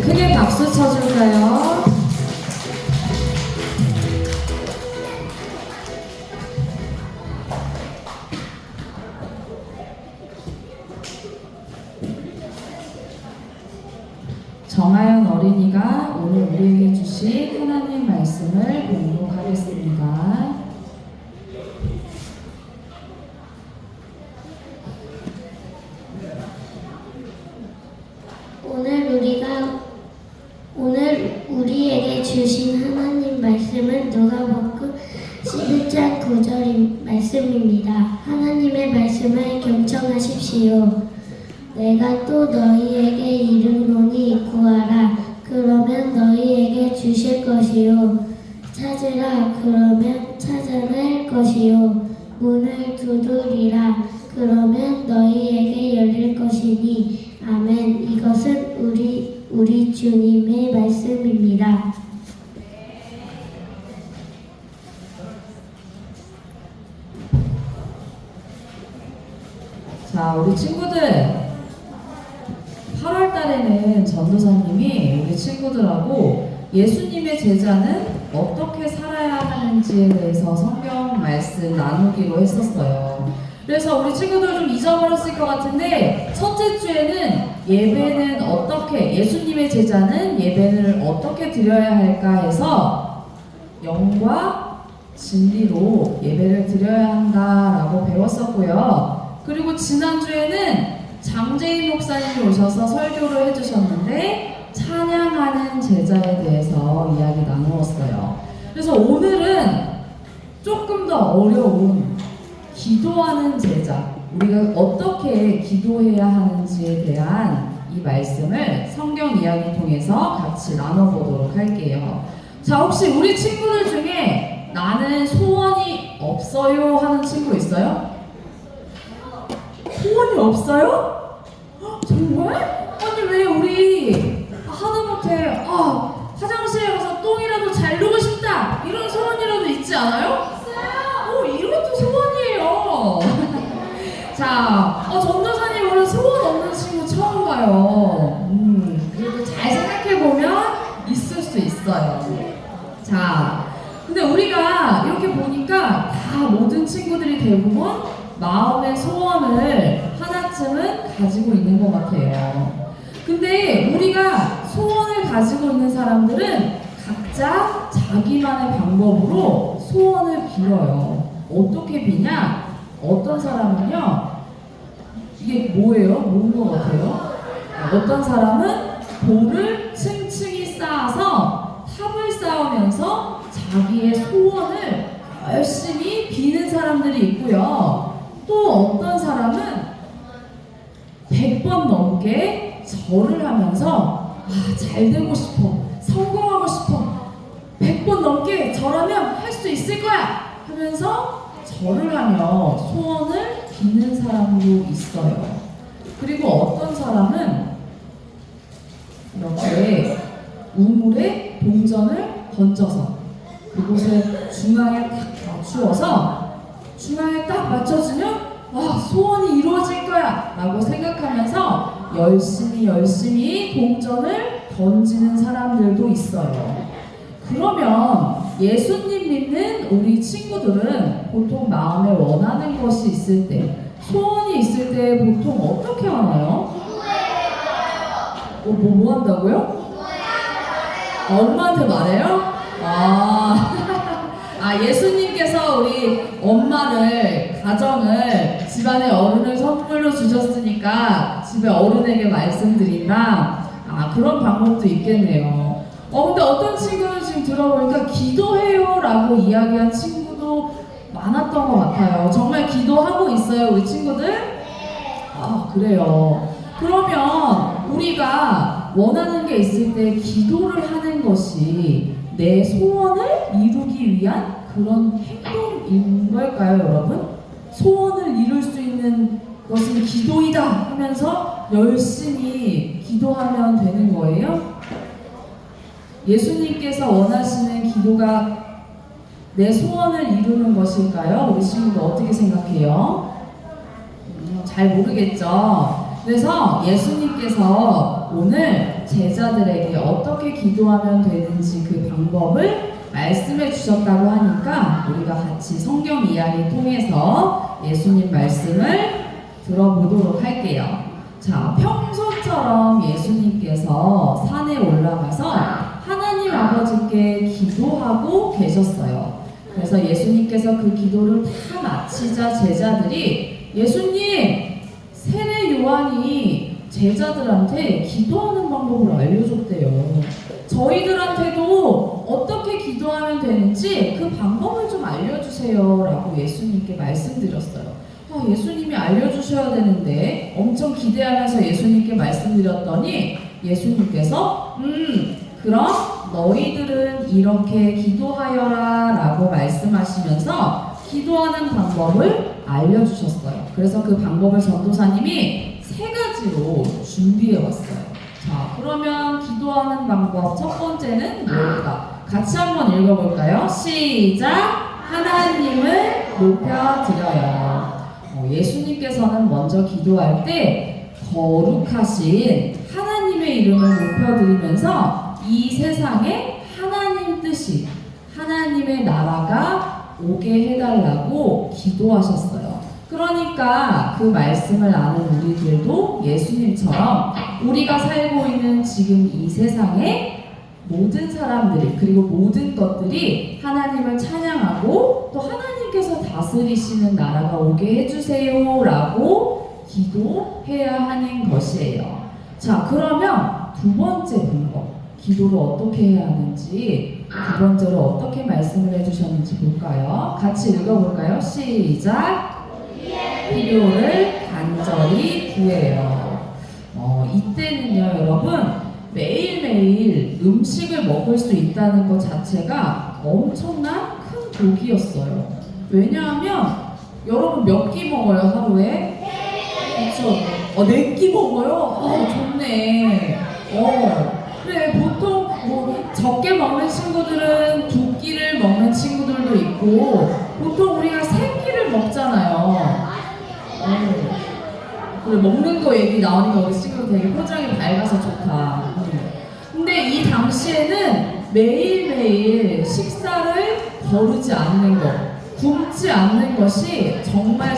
크게 박수 쳐줄까요? 정하연 어린이가 오늘 우리에게 주신 하나님 말씀을 공독하겠습니다. 오늘 우리에게 주신 하나님 말씀은 누가복음 11장 9절 말씀입니다. 하나님의 말씀을 경청하십시오. 내가 또 너희에게 이르노니 구하라 그러면 너희에게 주실 것이요 찾으라 그러면 찾아낼 것이요 문을 두드리라 그러면 너희에게 열릴 것이니 아멘. 이것은 우리 주님의 말씀입니다. 자, 우리 친구들 8월 달에는 전도사님이 우리 친구들하고 예수님의 제자는 어떻게 살아야 하는지에 대해서 성경 말씀 나누기로 했었어요. 그래서 우리 친구들 좀 잊어버렸을 것 같은데 첫째 주에는 예배는 어떻게, 예수님의 제자는 예배를 어떻게 드려야 할까 해서 영과 진리로 예배를 드려야 한다라고 배웠었고요. 그리고 지난주에는 장재인 목사님이 오셔서 설교를 해주셨는데 찬양하는 제자에 대해서 이야기 나누었어요. 그래서 오늘은 조금 더 어려운 기도하는 제자, 우리가 어떻게 기도해야 하는지에 대한 이 말씀을 성경 이야기 통해서 같이 나눠보도록 할게요. 자, 혹시 우리 친구들 중에 나는 소원이 없어요 하는 친구 있어요? 소원이 없어요? 정말? 아니 왜 우리 하다못해 화장실에 가서 똥이라도 잘 누고 싶다 이런 소원이라도 있지 않아요? 있어요! 이것도 소원이에요. 자, 전도사님 오늘 소원 없는 친구 처음 봐요. 그래도 잘 생각해보면 있을 수 있어요. 자, 근데 우리가 이렇게 보니까 다 모든 친구들이 대부분 마음의 소원을 하나쯤은 가지고 있는 것 같아요. 근데 우리가 소원을 가지고 있는 사람들은 각자 자기만의 방법으로 소원을 빌어요. 어떻게 비냐? 어떤 사람은요, 이게 뭐예요? 뭔 것 같아요? 어떤 사람은 돌을 층층이 쌓아서 탑을 쌓으면서 자기의 소원을 열심히 비는 사람들이 있고요. 또 어떤 사람은 100번 넘게 절을 하면서 잘 되고 싶어, 성공하고 싶어, 100번 넘게 절하면 할 수 있을 거야 하면서 절을 하며 소원을 비는 사람도 있어요. 그리고 어떤 사람은 이렇게 우물에 동전을 던져서 그곳에 중앙에 딱 맞추어서 중앙에 딱 맞춰주면 소원이 이루어질 거야 라고 생각하면서 열심히 동전을 던지는 사람들도 있어요. 그러면 예수님 믿는 우리 친구들은 보통 마음에 원하는 것이 있을 때, 소원이 있을 때 보통 어떻게 하나요? 뭐 한다고요? 엄마한테 말해요? 예수님께서 우리 엄마를, 가정을, 집안의 어른을 선물로 주셨으니까 집에 어른에게 말씀드린다. 그런 방법도 있겠네요. 근데 어떤 친구는 지금 들어보니까 기도해요 라고 이야기한 친구도 많았던 것 같아요. 정말 기도하고 있어요, 우리 친구들? 그래요. 그러면 우리가 원하는 게 있을 때 기도를 하는 것이 내 소원을 이루기 위한 그런 행동인 걸까요, 여러분? 소원을 이룰 수 있는 것은 기도이다 하면서 열심히 기도하면 되는 거예요? 예수님께서 원하시는 기도가 내 소원을 이루는 것일까요? 우리 친구들 어떻게 생각해요? 잘 모르겠죠? 그래서 예수님께서 오늘 제자들에게 어떻게 기도하면 되는지 그 방법을 말씀해 주셨다고 하니까 우리가 같이 성경 이야기 통해서 예수님 말씀을 들어보도록 할게요. 자, 평소처럼 예수님께서 산에 올라가서 하나님 아버지께 기도하고 계셨어요. 그래서 예수님께서 그 기도를 다 마치자 제자들이 예수님, 세례 요한이 제자들한테 기도하는 방법을 알려줬대요. 저희들한테도 어떻게 기도하면 되는지 그 방법을 좀 알려주세요 라고 예수님께 말씀드렸어요. 예수님이 알려주셔야 되는데 엄청 기대하면서 예수님께 말씀드렸더니 예수님께서 그럼 너희들은 이렇게 기도하여라 라고 말씀하시면서 기도하는 방법을 알려주셨어요. 그래서 그 방법을 전도사님이 3가지로 준비해 왔어요. 자, 그러면 기도하는 방법 첫 번째는 뭘까? 같이 한번 읽어볼까요? 시작! 하나님을 높여드려요. 예수님께서는 먼저 기도할 때 거룩하신 하나님의 이름을 높여드리면서 이 세상에 하나님 뜻이, 하나님의 나라가 오게 해달라고 기도하셨어요. 그러니까 그 말씀을 아는 우리들도 예수님처럼 우리가 살고 있는 지금 이 세상에 모든 사람들이 그리고 모든 것들이 하나님을 찬양하고 또 하나님께서 다스리시는 나라가 오게 해주세요 라고 기도해야 하는 것이에요. 자, 그러면 두 번째 방법, 기도를 어떻게 해야 하는지 두 번째로 어떻게 말씀을 해주셨는지 볼까요? 같이 읽어볼까요? 시작! 필요를 간절히 구해요. 이때는요 여러분, 매일매일 음식을 먹을 수 있다는 것 자체가 엄청난 큰 복이었어요. 왜냐하면 여러분 몇 끼 먹어요 하루에? 그렇죠. 4끼 먹어요? 좋네. 그래, 보통 뭐 적게 먹는 친구들은 2끼를 먹는 친구들도 있고 보통 우리가 3끼를 먹잖아요. 그래, 먹는 거 얘기 나오니까 우리 친구들 되게 표정이 밝아서 좋다. 근데 이 당시에는 매일매일 식사를 거르지 않는 것, 굶지 않는 것이 정말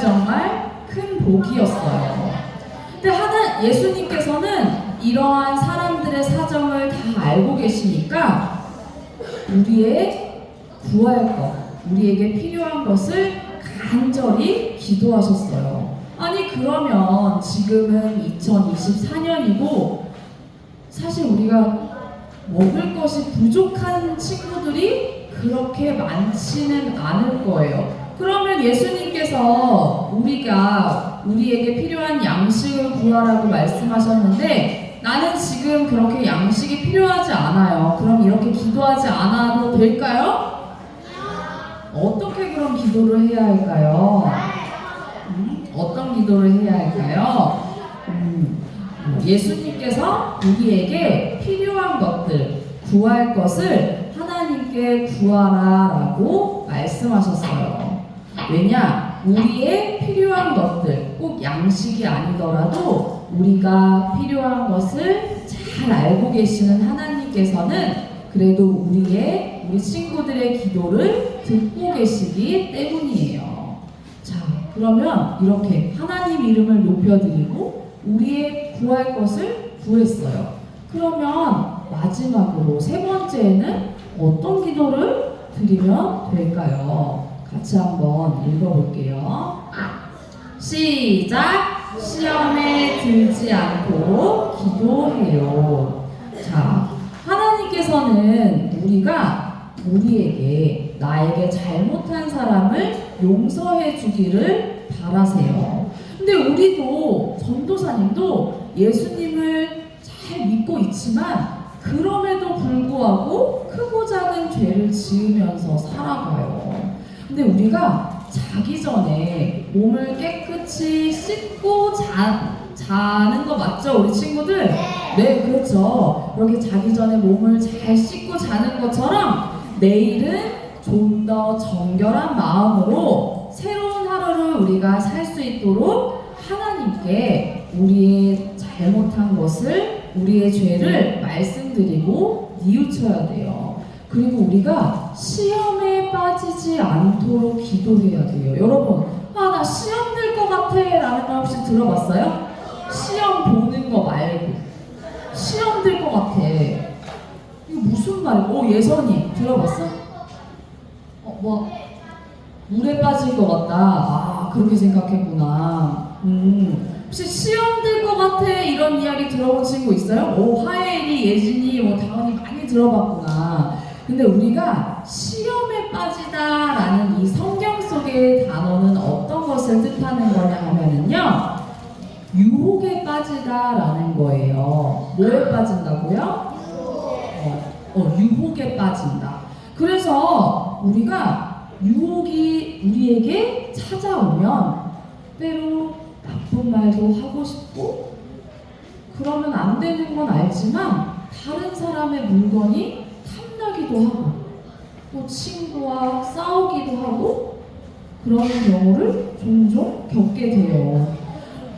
큰 복이었어요. 근데 예수님께서는 이러한 사람들의 사정을 다 알고 계시니까 우리의 구할 것, 우리에게 필요한 것을 간절히 기도하셨어요. 아니 그러면 지금은 2024년이고 사실 우리가 먹을 것이 부족한 친구들이 그렇게 많지는 않을 거예요. 그러면 예수님께서 우리에게 필요한 양식을 구하라고 말씀하셨는데 나는 지금 그렇게 양식이 필요하지 않아요. 그럼 이렇게 기도하지 않아도 될까요? 어떻게 그럼 기도를 해야 할까요? 어떤 기도를 해야 할까요? 예수님께서 우리에게 필요한 것들, 구할 것을 하나님께 구하라라고 말씀하셨어요. 왜냐? 우리의 필요한 것들, 꼭 양식이 아니더라도 우리가 필요한 것을 잘 알고 계시는 하나님께서는 그래도 우리 친구들의 기도를 듣고 계시기 때문이에요. 자, 그러면 이렇게 하나님 이름을 높여드리고 우리의 구할 것을 구했어요. 그러면 마지막으로 3번째에는 어떤 기도를 드리면 될까요? 같이 한번 읽어볼게요. 시작! 시험에 들지 않도록 기도해요. 자, 하나님께서는 우리에게 나에게 잘못한 사람을 용서해 주기를 바라세요. 근데 우리도 전도사님도 예수님을 잘 믿고 있지만 그럼에도 불구하고 크고 작은 죄를 지으면서 살아가요. 근데 우리가 자기 전에 몸을 깨끗이 씻고 자는 거 맞죠? 우리 친구들? 네, 그렇죠. 이렇게 자기 전에 몸을 잘 씻고 자는 것처럼 내일은 좀 더 정결한 마음으로 새로운 하루를 우리가 살 수 있도록 하나님께 우리의 잘못한 것을 우리의 죄를 말씀드리고 뉘우쳐야 돼요. 그리고 우리가 시험에 빠지지 않도록 기도해야 돼요. 여러분, 나 시험 들 것 같아 라는 말 혹시 들어봤어요? 시험 보는 거 말고 시험 들 것 같아. 이거 무슨 말이고? 예선이 들어봤어? 뭐 물에 빠질 것 같다. 그렇게 생각했구나. 혹시 시험 들 것 같아 이런 이야기 들어본 친구 있어요? 하엘이, 예진이, 다은이 많이 들어봤구나. 근데 우리가 시험에 빠지다라는 이 성경 속의 단어는 어떤 것을 뜻하는 거냐 하면은요, 유혹에 빠지다라는 거예요. 뭐에 빠진다고요? 유혹에 빠진다. 그래서 우리가 유혹이 우리에게 찾아오면 때로 나쁜 말도 하고 싶고 그러면 안 되는 건 알지만 다른 사람의 물건이 탐나기도 하고 또 친구와 싸우기도 하고 그런 경우를 종종 겪게 돼요.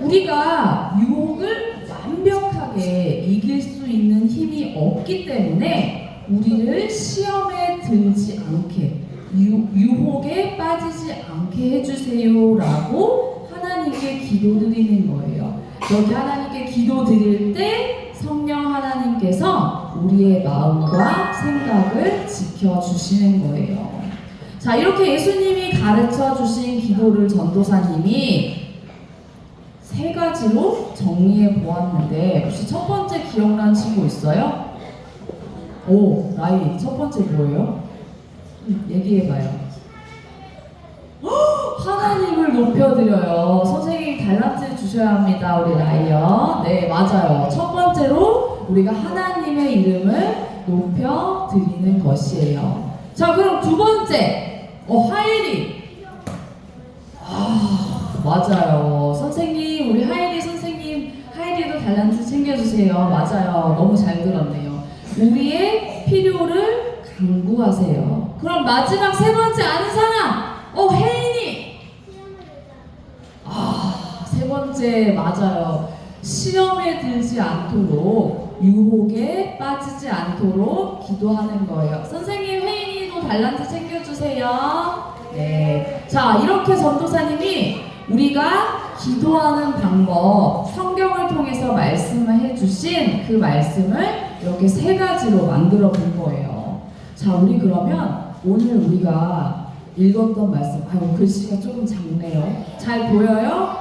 우리가 유혹을 완벽하게 이길 수 있는 힘이 없기 때문에 우리를 시험에 들지 않게 유혹에 빠지지 않게 해주세요라고 하나님께 기도드리는 거예요. 여기 하나님께 기도드릴 때 성령 하나님께서 우리의 마음과 생각을 지켜주시는 거예요. 자, 이렇게 예수님이 가르쳐 주신 기도를 전도사님이 3가지로 정리해 보았는데 혹시 첫 번째 기억나는 친구 있어요? 라이 첫 번째 뭐예요? 얘기해봐요. 하나님을 높여드려요. 선생님이 달란트 주셔야 합니다. 우리 라이요. 네, 맞아요. 첫 번째로 우리가 하나님의 이름을 높여드리는 것이에요. 자, 그럼 두 번째 하일이 맞아요. 선생님, 우리 하일이 선생님, 하일이도 달란트 챙겨주세요. 맞아요. 너무 잘 들었네요. 우리의 필요를 간구하세요. 그럼 마지막 3번째 아는 사람, 혜인이. 3번째 맞아요. 시험에 들지 않도록, 유혹에 빠지지 않도록 기도하는 거예요. 선생님, 혜인이도 달란트 챙겨주세요. 네. 자, 이렇게 전도사님이 우리가 기도하는 방법, 성경을 통해서 말씀을 해주신 그 말씀을 이렇게 3가지로 만들어 본 거예요. 자, 우리 그러면 오늘 우리가 읽었던 말씀, 글씨가 조금 작네요. 잘 보여요?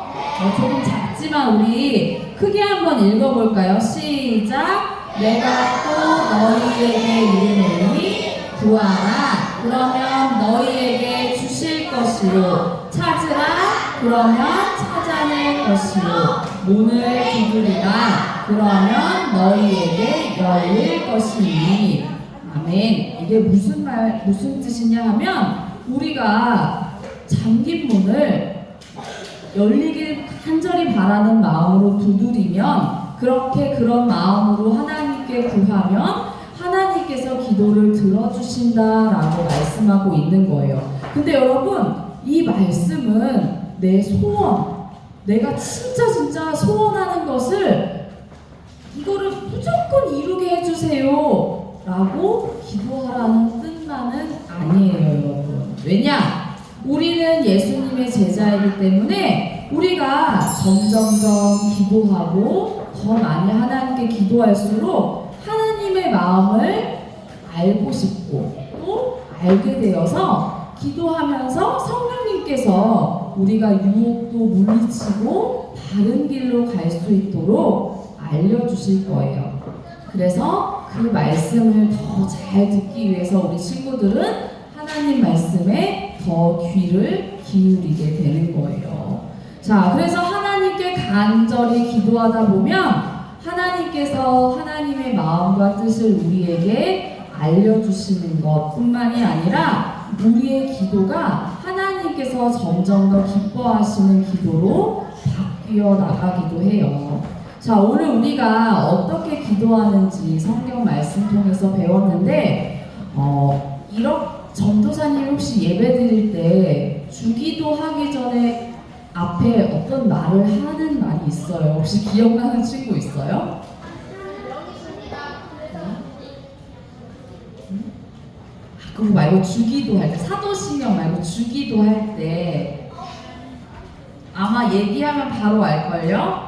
조금 작지만 우리 크게 한번 읽어볼까요? 시작! 내가 또 너희에게 이르노니 구하라. 그러면 너희에게 주실 것이요. 찾으라. 그러면 찾아낼 것이요. 문을 두드리라. 그러면 너희에게 열릴 것이니. 아멘. 이게 무슨 뜻이냐 하면 우리가 잠긴 문을 열리길 간절히 바라는 마음으로 두드리면 그런 마음으로 하나님께 구하면 하나님께서 기도를 들어주신다라고 말씀하고 있는 거예요. 근데 여러분, 이 말씀은 내 소원, 내가 진짜 소원하는 것을 이거를 무조건 이루게 해주세요 라고 기도하라는 뜻만은 아니에요, 여러분. 왜냐? 우리는 예수님의 제자이기 때문에 우리가 점점점 기도하고 더 많이 하나님께 기도할수록 하나님의 마음을 알고 싶고 또 알게 되어서 기도하면서 성령님께서 우리가 유혹도 물리치고 바른 길로 갈 수 있도록 알려주실 거예요. 그래서 그 말씀을 더 잘 듣기 위해서 우리 친구들은 하나님 말씀에 더 귀를 기울이게 되는 거예요. 자, 그래서 하나님께 간절히 기도하다 보면 하나님께서 하나님의 마음과 뜻을 우리에게 알려주시는 것뿐만이 아니라 우리의 기도가 하나님께서 점점 더 기뻐하시는 기도로 바뀌어 나가기도 해요. 자, 오늘 우리가 어떻게 기도하는지 성경 말씀 통해서 배웠는데 전도사님 혹시 예배 드릴 때 주기도 하기 전에 앞에 어떤 말을 하는 말이 있어요? 혹시 기억나는 친구 있어요? 그거 말고 주기도 할 때, 사도신경 말고 주기도 할 때 아마 얘기하면 바로 알걸요?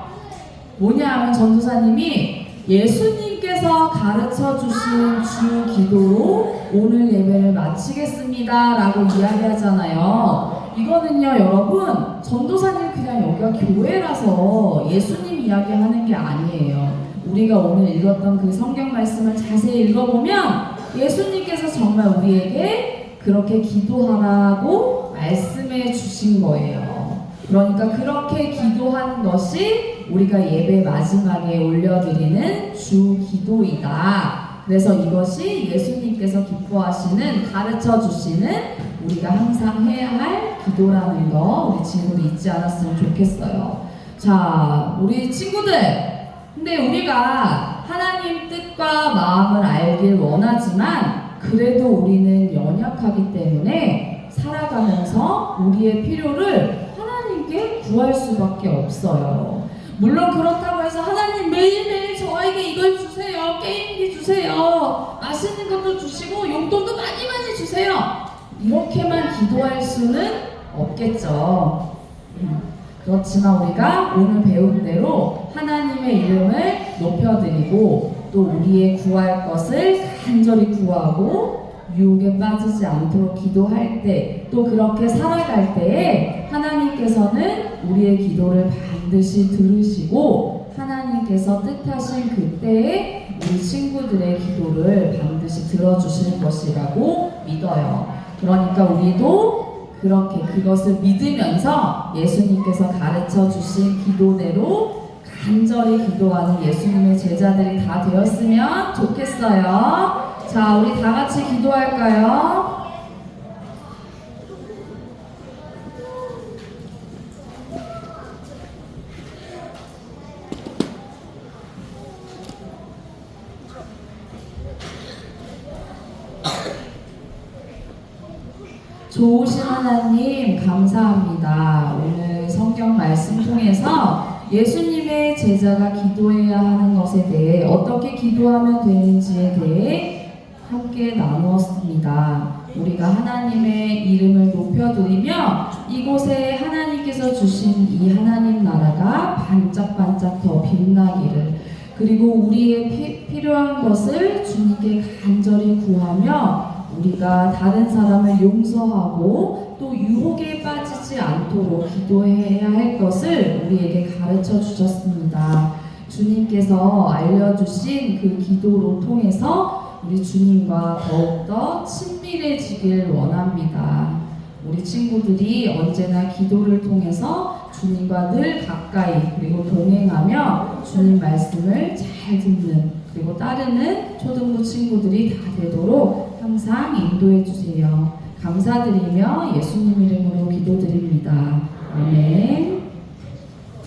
뭐냐 하면 전도사님이 예수님께서 가르쳐 주신 주 기도로 오늘 예배를 마치겠습니다 라고 이야기하잖아요. 이거는요 여러분, 전도사님 그냥 여기가 교회라서 예수님 이야기하는 게 아니에요. 우리가 오늘 읽었던 그 성경 말씀을 자세히 읽어보면 예수님께서 정말 우리에게 그렇게 기도하라고 말씀해 주신 거예요. 그러니까 그렇게 기도한 것이 우리가 예배 마지막에 올려드리는 주 기도이다. 그래서 이것이 예수님께서 기뻐하시는, 가르쳐 주시는 우리가 항상 해야 할 기도라는 거 우리 친구들 잊지 않았으면 좋겠어요. 자, 우리 친구들, 근데 우리가 하나님 뜻과 마음을 알길 원하지만 그래도 우리는 연약하기 때문에 살아가면서 우리의 필요를 하나님께 구할 수밖에 없어요. 물론 그렇다고 해서 하나님 매일매일 저에게 이걸 주세요, 게임기 주세요, 맛있는 것도 주시고 용돈도 많이 주세요, 이렇게만 기도할 수는 없겠죠. 그렇지만 우리가 오늘 배운 대로 하나님의 이름을 높여드리고 또 우리의 구할 것을 간절히 구하고 유혹에 빠지지 않도록 기도할 때, 또 그렇게 살아갈 때에 하나님께서는 우리의 기도를 반드시 들으시고 하나님께서 뜻하신 그때에 우리 친구들의 기도를 반드시 들어주실 것이라고 믿어요. 그러니까 우리도 그렇게 그것을 믿으면서 예수님께서 가르쳐 주신 기도대로 간절히 기도하는 예수님의 제자들이 다 되었으면 좋겠어요. 자, 우리 다 같이 기도할까요? 좋으신 하나님 감사합니다. 오늘 성경 말씀 통해서 예수님의 제자가 기도해야 하는 것에 대해, 어떻게 기도하면 되는지에 대해 함께 나누었습니다. 우리가 하나님의 이름을 높여드리며 이곳에 하나님께서 주신 이 하나님 나라가 반짝반짝 더 빛나기를, 그리고 우리의 필요한 것을 주님께 간절히 구하며 우리가 다른 사람을 용서하고 또 유혹에 빠지지 않도록 기도해야 할 것을 우리에게 가르쳐 주셨습니다. 주님께서 알려주신 그 기도로 통해서 우리 주님과 더욱더 친밀해지길 원합니다. 우리 친구들이 언제나 기도를 통해서 주님과 늘 가까이 그리고 동행하며 주님 말씀을 잘 듣는, 그리고 따르는 초등부 친구들이 다 되도록 항상 인도해 주세요. 감사드리며 예수님 이름으로